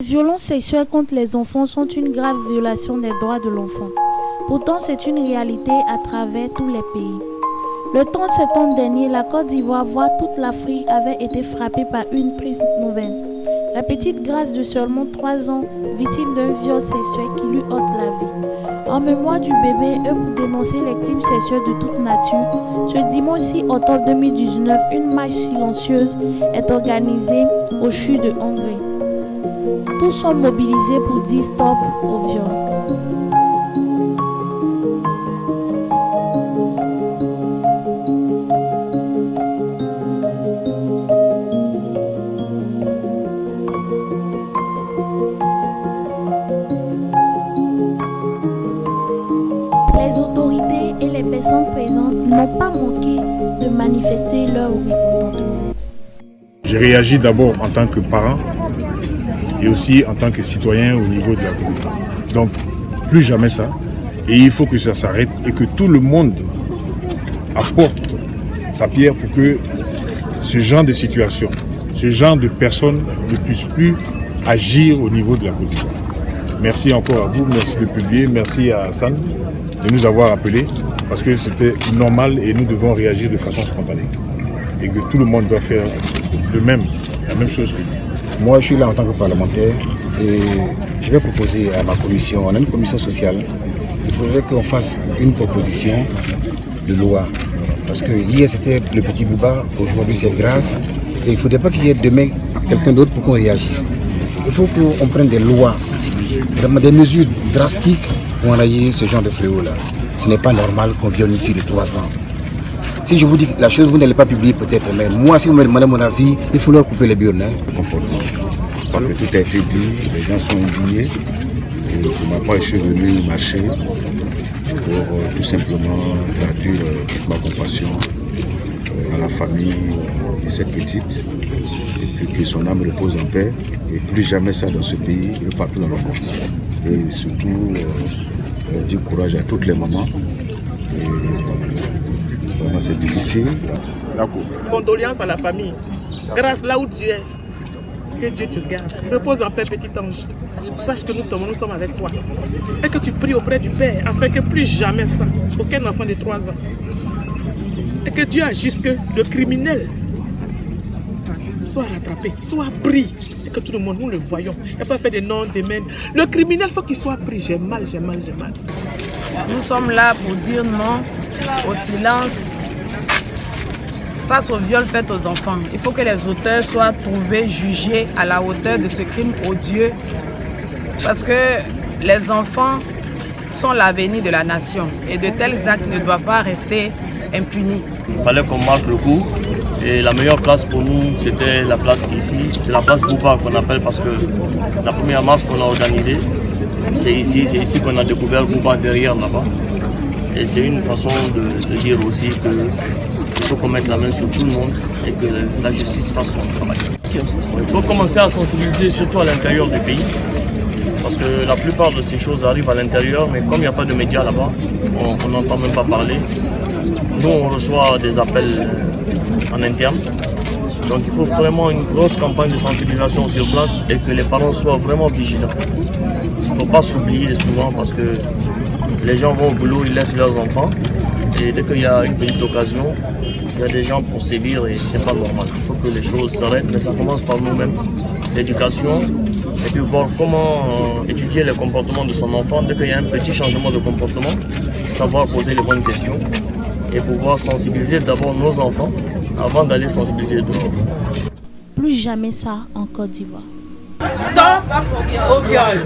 Les violences sexuelles contre les enfants sont une grave violation des droits de l'enfant. Pourtant, c'est une réalité à travers tous les pays. Le 30 septembre dernier, la Côte d'Ivoire, voire toute l'Afrique, avait été frappée par une triste nouvelle. La petite Grâce de seulement 3 ans, victime d'un viol sexuel qui lui ôte la vie. En mémoire du bébé et pour dénoncer les crimes sexuels de toute nature, ce dimanche 6 octobre 2019, une marche silencieuse est organisée au CHU de Hongrie. Tous sont mobilisés pour dire stop au viol. Les autorités et les personnes présentes n'ont pas manqué de manifester leur mécontentement. J'ai réagi d'abord en tant que parent et aussi en tant que citoyen au niveau de la communauté. Donc, plus jamais ça. Et il faut que ça s'arrête et que tout le monde apporte sa pierre pour que ce genre de situation, ce genre de personnes ne puissent plus agir au niveau de la Côte d'Ivoire. Merci encore à vous, merci de publier, merci à Hassan de nous avoir appelés parce que c'était normal et nous devons réagir de façon spontanée. Et que tout le monde doit faire de même, la même chose que nous. Moi, je suis là en tant que parlementaire et je vais proposer à ma commission, on a une commission sociale, il faudrait qu'on fasse une proposition de loi. Parce que hier c'était le petit Bouba, aujourd'hui c'est Grâce. Et il ne faudrait pas qu'il y ait demain quelqu'un d'autre pour qu'on réagisse. Il faut qu'on prenne des lois, vraiment des mesures drastiques pour enrayer ce genre de fléau-là. Ce n'est pas normal qu'on viole une fille de 3 ans. Si je vous dis la chose, vous n'allez pas publier peut-être, mais moi, si vous me demandez mon avis, il faut leur couper les bionnes. Je crois que tout a été dit, les gens sont indignés. Et pour ma part, je suis venu marcher pour tout simplement traduire toute ma compassion à la famille de cette petite, et puis que son âme repose en paix, et plus jamais ça dans ce pays, et partout dans le monde. Et surtout, dire courage à toutes les mamans. Et vraiment, c'est difficile. Condoléances à la famille. Grâce là où tu es. Que Dieu te garde. Repose en paix, petit ange. Sache que nous sommes avec toi. Et que tu pries auprès du Père afin que plus jamais ça, aucun enfant de 3 ans. Et que Dieu agisse que le criminel soit rattrapé, soit pris. Et que tout le monde, nous le voyons. Il n'y a pas fait de nom, de main. Le criminel, il faut qu'il soit pris. J'ai mal. Nous sommes là pour dire non au silence face au viol fait aux enfants. Il faut que les auteurs soient trouvés, jugés à la hauteur de ce crime odieux. Parce que les enfants sont l'avenir de la nation. Et de tels actes ne doivent pas rester impunis. Il fallait qu'on marque le coup. Et la meilleure place pour nous, c'était la place qui est ici. C'est la place Bouba qu'on appelle parce que la première marche qu'on a organisée, c'est ici qu'on a découvert Bouba derrière là-bas. Et c'est une façon de dire aussi qu'il faut qu'on mette la main sur tout le monde et que la justice fasse son travail. Il faut commencer à sensibiliser surtout à l'intérieur du pays. Parce que la plupart de ces choses arrivent à l'intérieur, mais comme il n'y a pas de médias là-bas, on n'entend même pas parler. Nous, on reçoit des appels en interne. Donc il faut vraiment une grosse campagne de sensibilisation sur place et que les parents soient vraiment vigilants. Il ne faut pas s'oublier souvent parce que les gens vont au boulot, ils laissent leurs enfants. Et dès qu'il y a une petite occasion, il y a des gens pour sévir et ce n'est pas normal. Il faut que les choses s'arrêtent, mais ça commence par nous-mêmes. L'éducation, et puis voir comment étudier le comportement de son enfant. Dès qu'il y a un petit changement de comportement, savoir poser les bonnes questions et pouvoir sensibiliser d'abord nos enfants avant d'aller sensibiliser d'autres. Plus jamais ça en Côte d'Ivoire. Stop au viol.